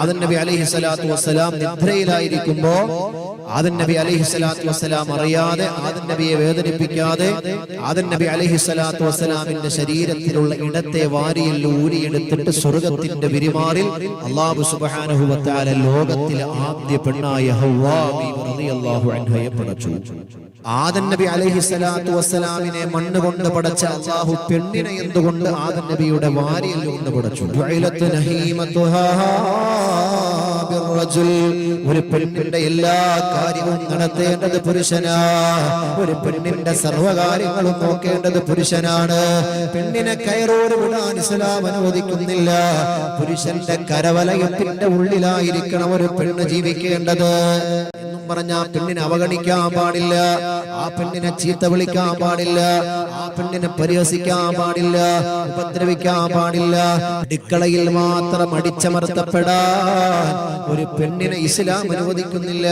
ആദം നബി അലൈഹി സ്വലാത്തു വസ്സലാം നിദ്രയിലായിരിക്കുമ്പോ ആദം നബി അലൈഹി സ്വലാത്തു വസ്സലാം അറിയാതെ ആദം നബിയെ വേദനിപ്പിക്കാതെ ആദം നബി അലൈഹി സ്വലാത്തു വസ്സലാമിന്റെ ശരീരത്തിലുള്ള ഇടത്തെ വാരിയിൽ ഊരിയെടുത്തിട്ട് സ്വർഗത്തിന്റെ വിരിമാറിൽ അല്ലാഹു സുബ്ഹാനഹു വ തആല ലോകത്തിലെ ആദ്യ പെണ്ണായ ഹവ്വാ റളിയല്ലാഹു അൻഹയെ പടച്ചു. ആദം നബി അലൈഹി സ്വലാത്തു വസ്സലാമിനെ മണ്ണ് കൊണ്ട് പടച്ച അല്ലാഹു പെണ്ണിനെ എന്തുകൊണ്ട് ആദം നബിയുടെ വാരിയിൽ കൊണ്ട് പടച്ചു? ഒരു പെണ്ണിന്റെ എല്ലാ കാര്യവും നടത്തേണ്ടത് പുരുഷനാ. ഒരു പെണ്ണിന്റെ സർവ്വകാര്യങ്ങളും നോക്കേണ്ടത് പുരുഷനാണ്. പെണ്ണിനെ കയറോട് വിടാൻ ഇസ്ലാം അനുവദിക്കുന്നില്ല. പുരുഷന്റെ കരവലയത്തിന്റെ ഉള്ളിലായിരിക്കണം ഒരു പെണ്ണ് ജീവിക്കേണ്ടത് എന്നും പറഞ്ഞ ആ പെണ്ണിനെ അവഗണിക്കാൻ പാടില്ല, ആ പെണ്ണിനെ ചീത്ത വിളിക്കാൻ പാടില്ല, ആ പെണ്ണിനെ പരിഹസിക്കാൻ പാടില്ല, ഉപദ്രവിക്കാൻ പാടില്ല. അടുക്കളയിൽ മാത്രം അടിച്ചമർത്തപ്പെടാൻ ഒരു പെണ്ണിനെ ഇസ്ലാം അനുവദിക്കുന്നില്ല.